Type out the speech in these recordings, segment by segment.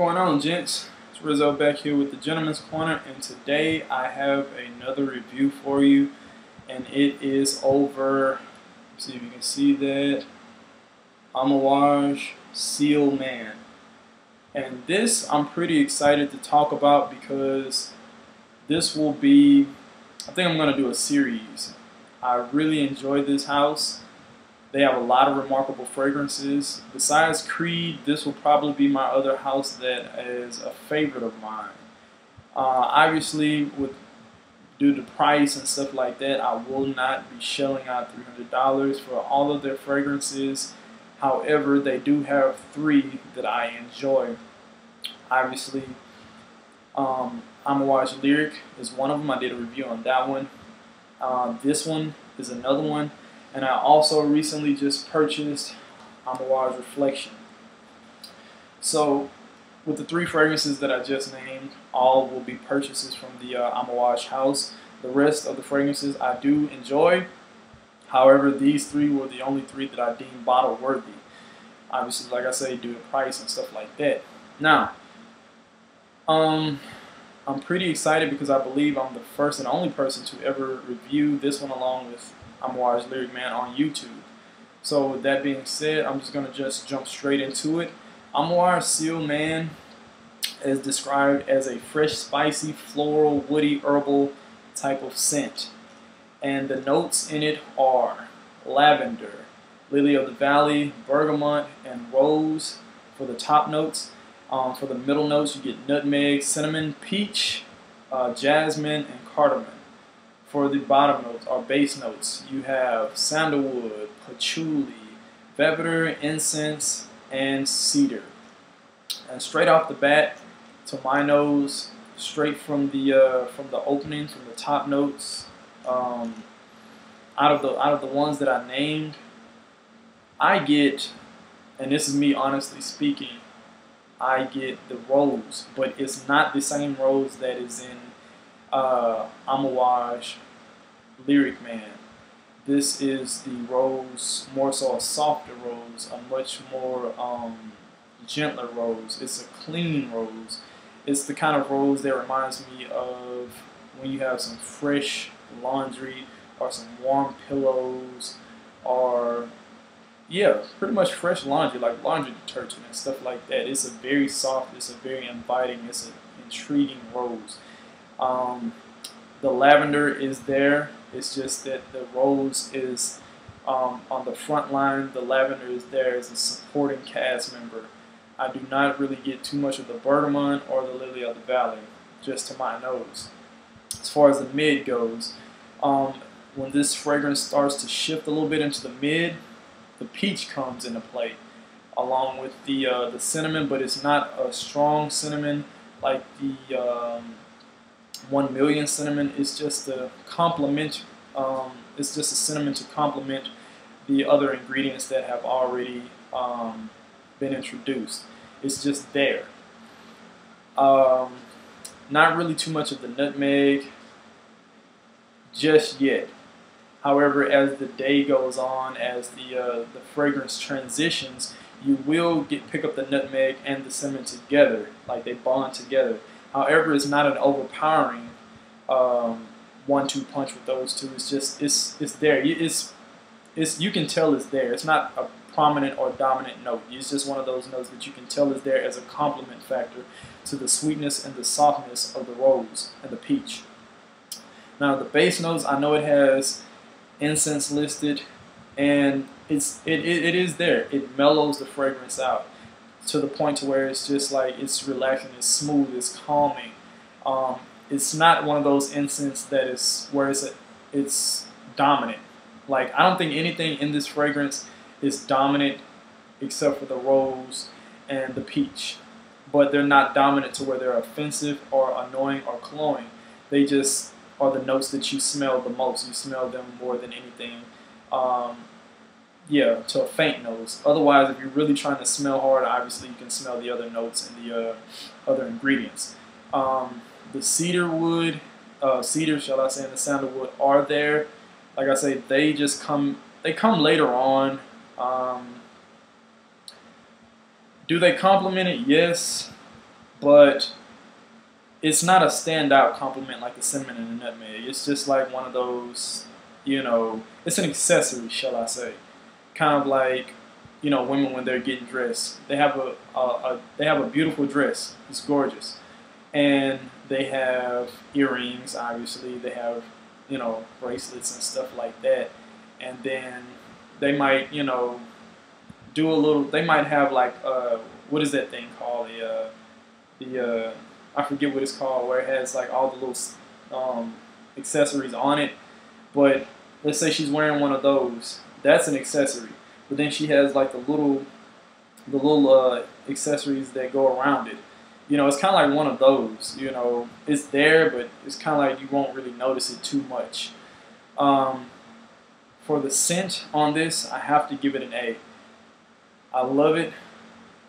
going on, gents? It's Rizzo back here with the Gentleman's Corner, and today I have another review for you, and it is over, let's see if you can see that, Amouage Ciel Man. And this I'm pretty excited to talk about because this will be, I think I'm going to do a series. I really enjoyed this house. They have a lot of remarkable fragrances. Besides Creed, this will probably be my other house that is a favorite of mine. Obviously, due to price and stuff like that, I will not be shelling out $300 for all of their fragrances. However, they do have three that I enjoy. Obviously, Amouage Lyric is one of them. I did a review on that one. This one is another one. And I also recently just purchased Amouage Reflection. So, with the three fragrances that I just named, all will be purchases from the Amouage house. The rest of the fragrances I do enjoy. However, these three were the only three that I deemed bottle worthy. Obviously, like I say, due to price and stuff like that. Now, I'm pretty excited because I believe I'm the first and only person to ever review this one along with Amouage Lyric Man on YouTube. So with that being said, I'm just going to jump straight into it. Amouage Ciel Man is described as a fresh, spicy, floral, woody, herbal type of scent. And the notes in it are lavender, lily of the valley, bergamot, and rose for the top notes. For the middle notes, you get nutmeg, cinnamon, peach, jasmine, and cardamom. For the bottom notes, or base notes, you have sandalwood, patchouli, vetiver, incense, and cedar. And straight off the bat, to my nose, straight from the opening, from the top notes, out of the ones that I named, I get, and this is me honestly speaking, I get the rose, but it's not the same rose that is in Amouage Lyric Man. This is the rose, more so a softer rose, a much more gentler rose. It's a clean rose. It's the kind of rose that reminds me of when you have some fresh laundry or some warm pillows, or yeah, pretty much fresh laundry, like laundry detergent and stuff like that. It's a very soft, it's a very inviting, it's an intriguing rose. The lavender is there. It's just that the rose is on the front line. The lavender is there as a supporting cast member. I do not really get too much of the bergamot or the lily of the valley, just to my nose. As far as the mid goes, when this fragrance starts to shift a little bit into the mid, the peach comes into play, along with the cinnamon, but it's not a strong cinnamon like the 1 million cinnamon. Is just a complement. It's just a cinnamon to complement the other ingredients that have already been introduced. It's just there. Not really too much of the nutmeg just yet. However, as the day goes on, as the fragrance transitions, you will pick up the nutmeg and the cinnamon together, like they bond together. However, it's not an overpowering 1-2 punch with those two. It's just it's there. You can tell it's there. It's not a prominent or dominant note. It's just one of those notes that you can tell is there as a complement factor to the sweetness and the softness of the rose and the peach. Now the base notes, I know it has incense listed, and it is there. It mellows the fragrance out to the point to where it's just like it's relaxing, it's smooth, it's calming. It's not one of those incense that is where it's dominant. Like, I don't think anything in this fragrance is dominant except for the rose and the peach, but they're not dominant to where they're offensive or annoying or cloying. They just are the notes that you smell the most. You smell them more than anything. Yeah, to a faint nose. Otherwise, if you're really trying to smell hard, obviously you can smell the other notes and the other ingredients. The cedar wood, shall I say, and the sandalwood are there. Like I say, they come later on. Do they complement it? Yes. but it's not a standout compliment like the cinnamon and the nutmeg. It's just like one of those, you know, it's an accessory, shall I say? Kind of like, you know, women when they're getting dressed, they have a beautiful dress. It's gorgeous, and they have earrings. Obviously, they have, you know, bracelets and stuff like that, and then they might, you know, do a little. They might have like what is that thing called? The I forget what it's called, where it has like all the little accessories on it. But let's say she's wearing one of those. That's an accessory. But then she has like the little accessories that go around it. You know, it's kind of like one of those. You know, it's there, but it's kind of like you won't really notice it too much. For the scent on this, I have to give it an A. I love it.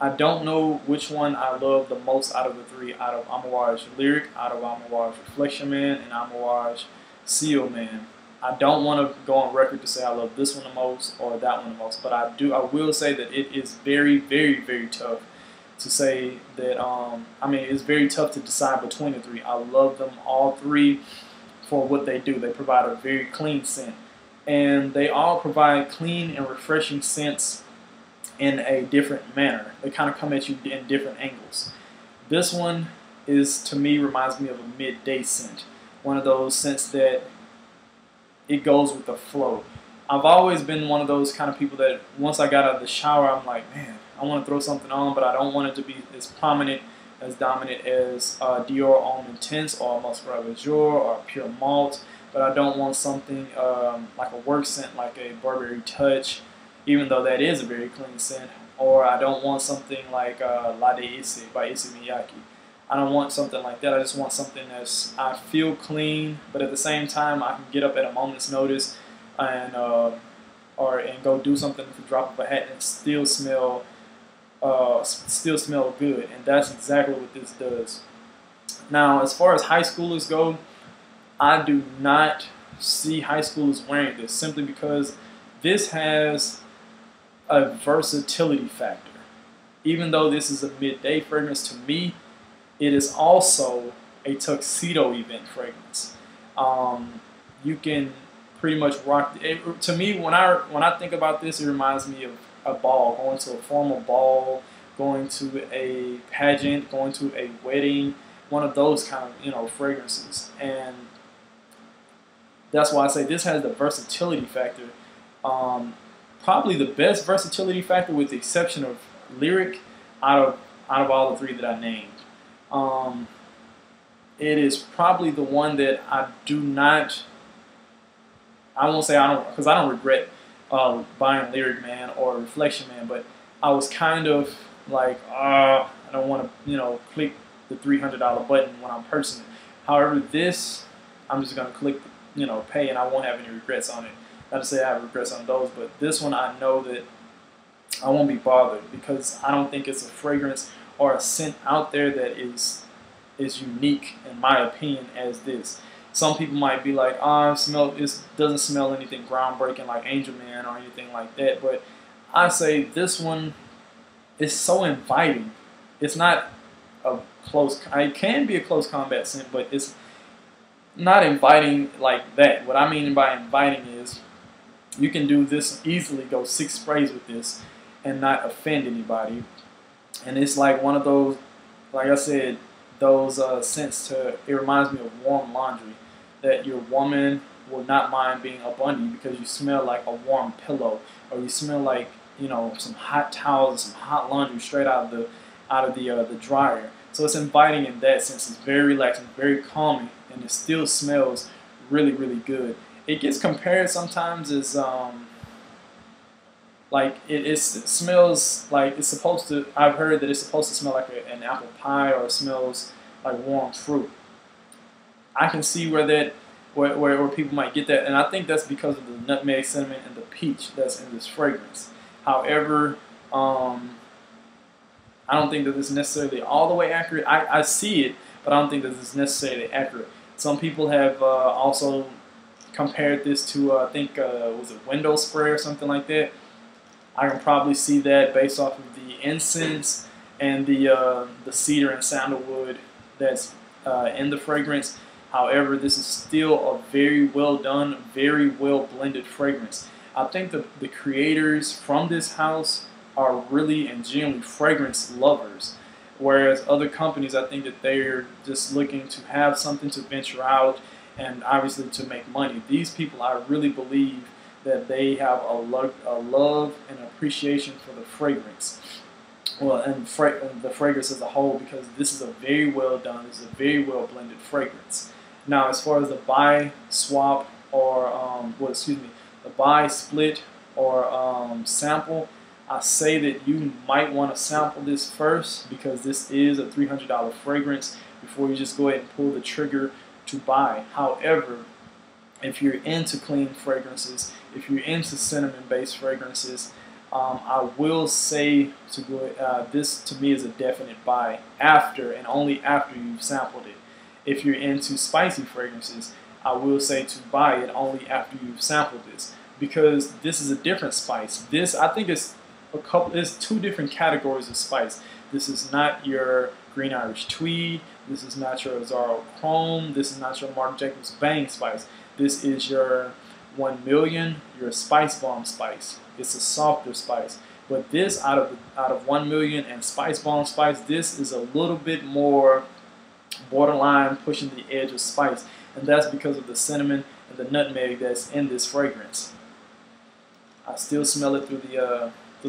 I don't know which one I love the most out of the three, out of Amouage Lyric, out of Amouage Reflection Man, and Amouage Ciel Man. I don't want to go on record to say I love this one the most or that one the most, but I will say that it is very, very, very tough to say that, I mean, it's very tough to decide between the three. I love them all three for what they do. They provide a very clean scent, and they all provide clean and refreshing scents in a different manner. They kind of come at you in different angles. This one is, to me, reminds me of a midday scent. One of those scents that it goes with the flow. I've always been one of those kind of people that once I got out of the shower, I'm like, man, I want to throw something on, but I don't want it to be as prominent, as dominant as Dior Homme Intense or Muscat Jour or Pure Malt, but I don't want something like a work scent like a Burberry Touch, even though that is a very clean scent, or I don't want something like La de Issey by Issey Miyake. I don't want something like that. I just want something that's, I feel clean, but at the same time I can get up at a moment's notice and and go do something with the drop of a hat and still smell good, and that's exactly what this does. Now, as far as high schoolers go, I do not see high schoolers wearing this simply because this has a versatility factor. Even though this is a midday fragrance, to me, it is also a tuxedo event fragrance. You can pretty much rock it. To me, when I think about this, it reminds me of a ball, going to a formal ball, going to a pageant, going to a wedding, one of those kind of fragrances. And that's why I say this has the versatility factor. Probably the best versatility factor, with the exception of Lyric, out of all the three that I named. It is probably the one that I won't say I don't, because I don't regret buying Lyric Man or Reflection Man, but I was kind of like, I don't want to, click the $300 button when I'm purchasing it. However, this, I'm just going to click, pay, and I won't have any regrets on it. Not to say I have regrets on those, but this one I know that I won't be bothered, because I don't think it's a fragrance or a scent out there that is unique, in my opinion, as this. Some people might be like, it doesn't smell anything groundbreaking like Angel Man or anything like that, but I say this one is so inviting. It's not a it can be a close combat scent, but it's not inviting like that. What I mean by inviting is you can do this easily, go 6 sprays with this and not offend anybody. And it's like one of those, like I said, those scents it reminds me of warm laundry, that your woman will not mind being up under you because you smell like a warm pillow, or you smell like some hot towels, some hot laundry straight out of the dryer. So it's inviting in that sense. It's very relaxing, very calming, and it still smells really, really good. It gets compared sometimes as like it smells like it's supposed to. I've heard that it's supposed to smell like an apple pie, or it smells like warm fruit. I can see where people might get that, and I think that's because of the nutmeg, cinnamon, and the peach that's in this fragrance. However, I don't think that this is necessarily all the way accurate. I see it, but I don't think that this is necessarily accurate. Some people have also compared this to, I think, was it window spray or something like that. I can probably see that based off of the incense and the cedar and sandalwood that's in the fragrance. However, this is still a very well done, very well blended fragrance. I think the creators from this house are really and genuinely fragrance lovers, whereas other companies, I think that they're just looking to have something to venture out and obviously to make money. These people, I really believe that they have a love and appreciation for the fragrance. Well, and the fragrance as a whole, because this is a very well done, this is a very well blended fragrance. Now, as far as the buy, swap, or the buy, split, or sample, I say that you might want to sample this first, because this is a $300 fragrance before you just go ahead and pull the trigger to buy. However, if you're into clean fragrances, if you're into cinnamon-based fragrances, I will say to go. This to me is a definite buy after and only after you've sampled it. If you're into spicy fragrances, I will say to buy it only after you've sampled this, because this is a different spice. This, I think, is there's two different categories of spice. This is not your green Irish tweed. This is not your Azzaro Chrome. This is not your Marc Jacobs Bang spice. This is your 1 million, your Spice Bomb spice. It's a softer spice. But this, out of 1 million and Spice Bomb spice, this is a little bit more borderline, pushing the edge of spice, and that's because of the cinnamon and the nutmeg that's in this fragrance. I still smell it through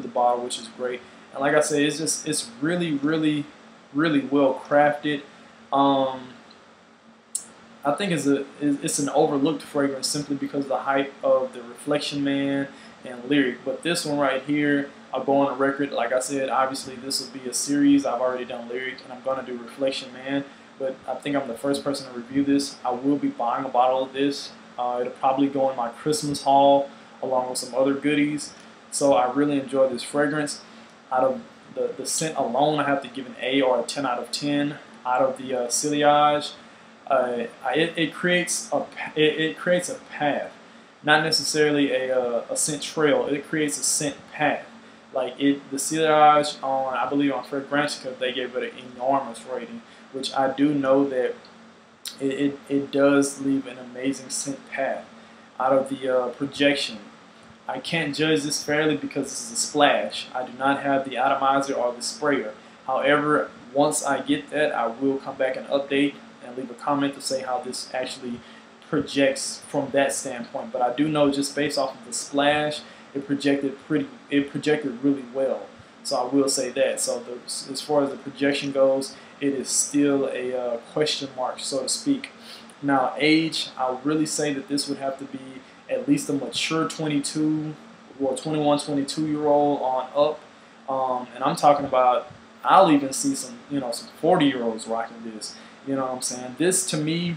the bottle, which is great. And like I said, it's really well crafted. I think it's an overlooked fragrance simply because of the hype of the Reflection Man and Lyric. But this one right here, I'll go on the record. Like I said, obviously this will be a series. I've already done Lyric, and I'm going to do Reflection Man. But I think I'm the first person to review this. I will be buying a bottle of this. It'll probably go in my Christmas haul along with some other goodies. So I really enjoy this fragrance. Out of the scent alone, I have to give an A or a 10 out of 10. Out of the ciliage, it creates a path, not necessarily a scent trail. It creates a scent path. Like the ciliage on, I believe on Fragrantica, they gave it an enormous rating, which I do know that it does leave an amazing scent path. Out of the projection, I can't judge this fairly because this is a splash. I do not have the atomizer or the sprayer. However, once I get that, I will come back and update and leave a comment to say how this actually projects from that standpoint. But I do know, just based off of the splash, it projected really well. So I will say that. So as far as the projection goes, it is still a question mark, so to speak. Now, age, I would really say that this would have to be at least a mature 21, 22-year-old on up. And I'm talking about, I'll even see some 40-year-olds rocking this. You know what I'm saying? This, to me,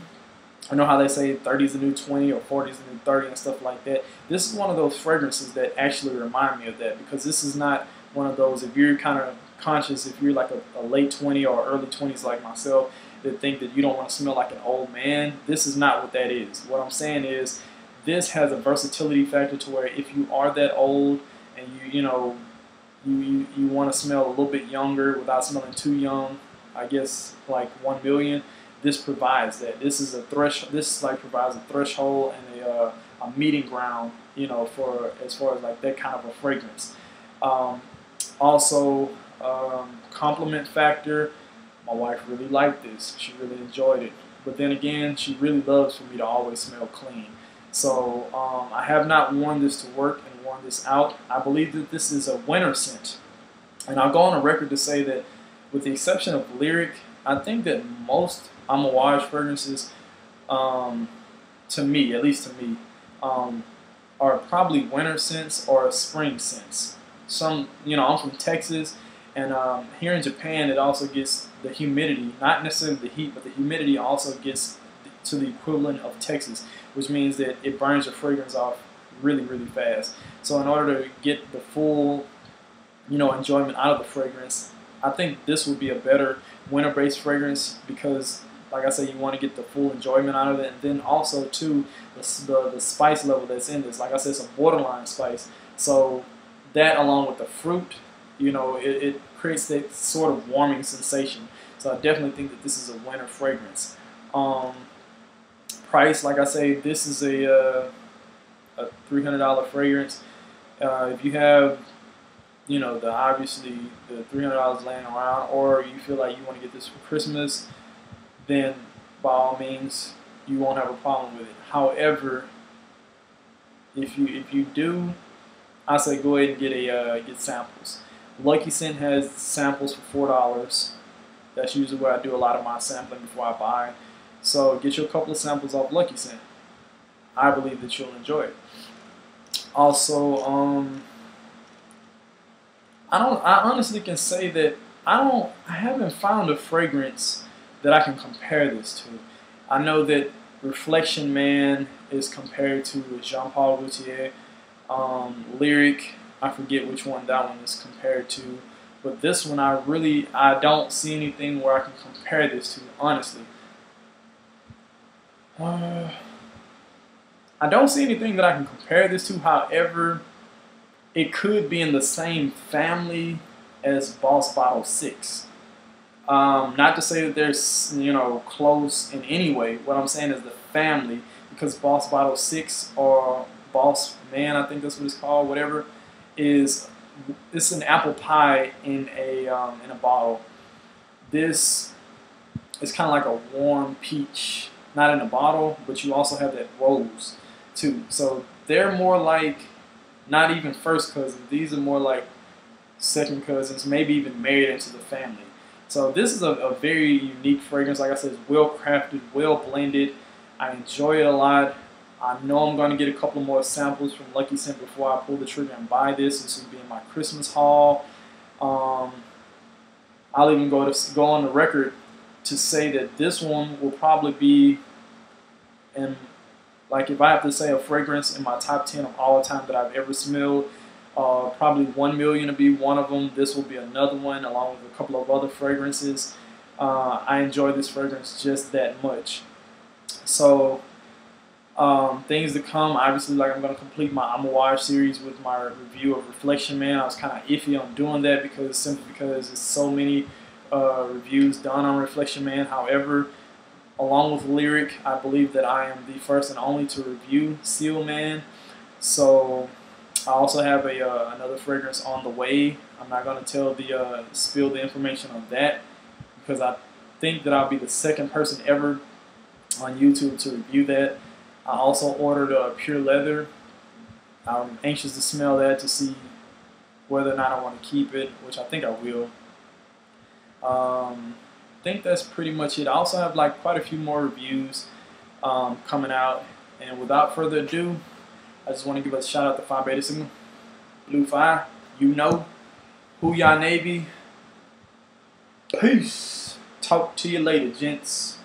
I know how they say 30 is the new 20 or 40 is the new 30 and stuff like that. This is one of those fragrances that actually remind me of that, because this is not one of those, if you're kind of conscious, if you're like a late 20 or early 20s like myself, that think that you don't want to smell like an old man. This is not what that is. What I'm saying is, this has a versatility factor to where if you are that old and you want to smell a little bit younger without smelling too young, I guess like 1 million, this provides that. This is a this like provides a threshold and a meeting ground, for as far as like that kind of a fragrance. Also, compliment factor. My wife really liked this. She really enjoyed it. But then again, she really loves for me to always smell clean. So I have not worn this to work and worn this out. I believe that this is a winter scent. And I'll go on a record to say that, with the exception of Lyric, I think that most Amouage fragrances, to me, at least to me, are probably winter scents or spring scents. I'm from Texas, and here in Japan, it also gets the humidity, not necessarily the heat, but the humidity also gets to the equivalent of Texas, which means that it burns your fragrance off really fast. So in order to get the full, enjoyment out of the fragrance, I think this would be a better winter-based fragrance, because, like I said, you want to get the full enjoyment out of it, and then also too the spice level that's in this. Like I said, it's a borderline spice, so that along with the fruit You know, it creates that sort of warming sensation. So I definitely think that this is a winter fragrance. Price, like I say, this is a $300 fragrance. If you have, you know, obviously the $300 laying around, or you feel like you want to get this for Christmas, then by all means you won't have a problem with it. However, if you do, I say go ahead and get samples. Lucky Scent has samples for $4. That's usually where I do a lot of my sampling before I buy. So get you a couple of samples off Lucky Scent. I believe that you'll enjoy it. Also, I honestly can say that I haven't found a fragrance that I can compare this to. I know that Reflection Man is compared to Jean Paul Gaultier. Lyric, I forget which one that one is compared to, but this one I don't see anything where I can compare this to, honestly. I don't see anything that I can compare this to. However, it could be in the same family as Boss Bottle 6. Not to say that they're, you know, close in any way. What I'm saying is the family, because Boss Bottle 6 or Boss Man, I think that's what it's called, whatever, it's an apple pie in a bottle. This is kind of like a warm peach, not in a bottle, but you also have that rose too. So they're more like not even first cousins. These are more like second cousins, maybe even married into the family. So this is a very unique fragrance. Like I said, it's well crafted, well blended. I enjoy it a lot. I know I'm going to get a couple more samples from Lucky Scent before I pull the trigger and buy this. This will be in my Christmas haul. I'll even go on the record to say that this one will probably be in, like, if I have to say a fragrance in my top 10 of all time that I've ever smelled, probably 1 million will be one of them. This will be another one, along with a couple of other fragrances. I enjoy this fragrance just that much. So things to come, obviously, like I'm going to complete my Amouage series with my review of Reflection Man. I was kind of iffy on doing that simply because there's so many reviews done on Reflection Man. However, along with Lyric, I believe that I am the first and only to review Ciel Man. So I also have another fragrance on the way. I'm not going to spill the information on that, because I think that I'll be the second person ever on YouTube to review that. I also ordered a pure leather. I'm anxious to smell that to see whether or not I want to keep it, which I think I will. I think that's pretty much it. I also have like quite a few more reviews coming out, and without further ado, I just want to give a shout out to Phi Beta Sigma, Blue Phi, you know, Hoo-Yah Navy. Peace. Talk to you later, gents.